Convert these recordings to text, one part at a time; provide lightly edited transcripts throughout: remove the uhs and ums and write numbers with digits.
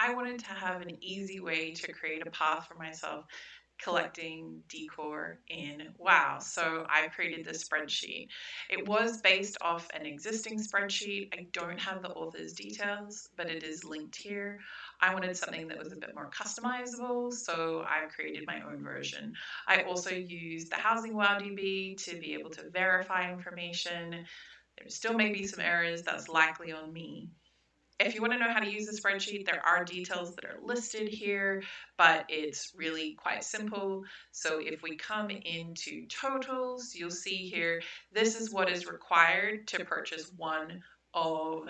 I wanted to have an easy way to create a path for myself collecting decor in WoW. So I created this spreadsheet. It was based off an existing spreadsheet. I don't have the author's details, but it is linked here. I wanted something that was a bit more customizable, so I created my own version. I also used the Housing WoW DB to be able to verify information. There still may be some errors, that's likely on me. If you want to know how to use the spreadsheet, there are details that are listed here, but it's really quite simple. So if we come into totals, you'll see here, this is what is required to purchase one of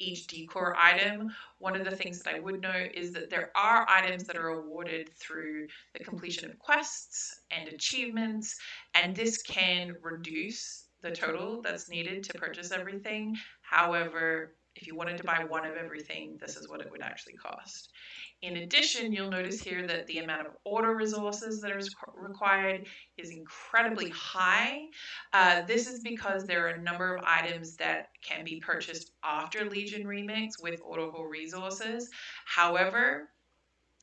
each decor item. One of the things that I would note is that there are items that are awarded through the completion of quests and achievements, and this can reduce the total that's needed to purchase everything. However, if you wanted to buy one of everything, this is what it would actually cost. In addition, you'll notice here that the amount of order resources that are required is incredibly high. This is because there are a number of items that can be purchased after Legion Remix with auto haul resources. However,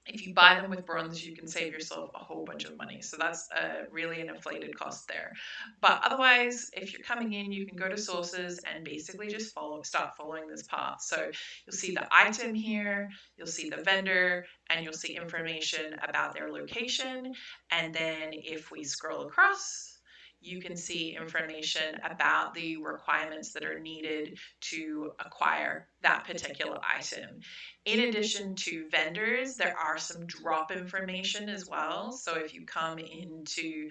if you buy them with bronze, you can save yourself a whole bunch of money. So that's really an inflated cost there. But otherwise, if you're coming in, you can go to sources and basically just start following this path. So you'll see the item here, you'll see the vendor, and you'll see information about their location. And then if we scroll across, you can see information about the requirements that are needed to acquire that particular item. In addition to vendors, there are some drop information as well. So if you come into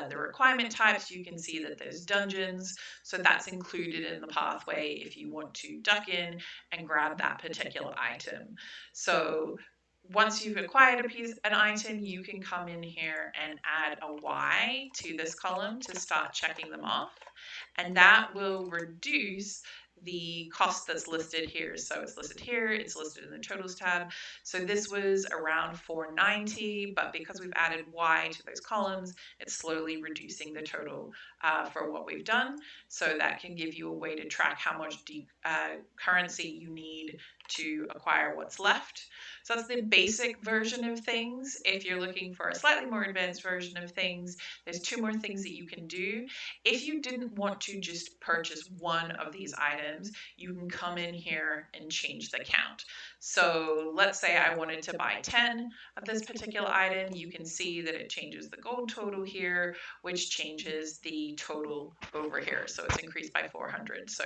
the requirement types, you can see that there's dungeons. So that's included in the pathway if you want to duck in and grab that particular item. So once you've acquired an item, you can come in here and add a Y to this column to start checking them off. And that will reduce the cost that's listed here. So it's listed here, it's listed in the totals tab. So this was around $4.90, but because we've added Y to those columns, it's slowly reducing the total for what we've done. So that can give you a way to track how much currency you need to acquire what's left. So that's the basic version of things. If you're looking for a slightly more advanced version of things, there's two more things that you can do. If you didn't want to just purchase one of these items, you can come in here and change the count. So let's say I wanted to buy 10 of this particular item. You can see that it changes the gold total here, which changes the total over here. So it's increased by 400. So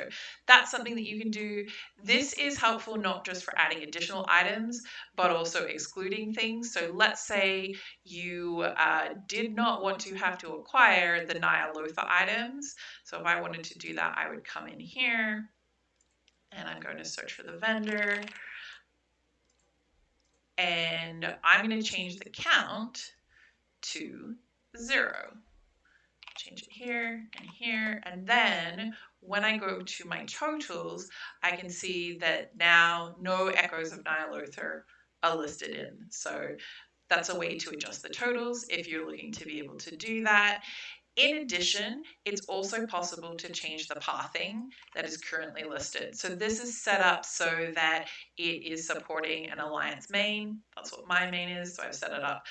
that's something that you can do. This is helpful not just for adding additional items, but also excluding things. So let's say you did not want to have to acquire the Nyalotha items. So if I wanted to do that, I would come in here and I'm going to search for the vendor. And I'm going to change the count to 0. Change it here and here. And then when I go to my totals, I can see that now no echoes of Nyalotha are listed in. So that's a way to adjust the totals if you're looking to be able to do that. In addition, it's also possible to change the pathing that is currently listed. So this is set up so that it is supporting an alliance main. That's what my main is, so I've set it up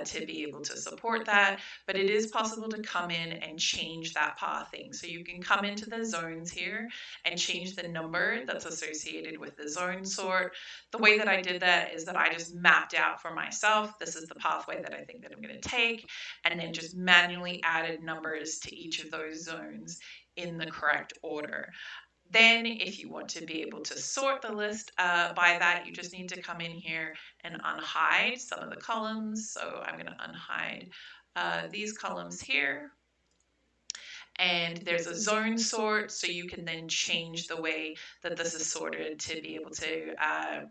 to be able to support that. But it is possible to come in and change that pathing. So you can come into the zones here and change the number that's associated with the zone sort. The way that I did that is that I just mapped out for myself, this is the pathway that I think that I'm going to take, and then just manually added numbers to each of those zones in the correct order. Then if you want to be able to sort the list by that, you just need to come in here and unhide some of the columns. So I'm going to unhide these columns here. And there's a zone sort, so you can then change the way that this is sorted to be able to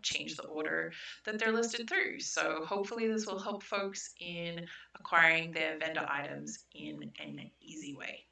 change the order that they're listed through. So hopefully this will help folks in acquiring their vendor items in an easy way.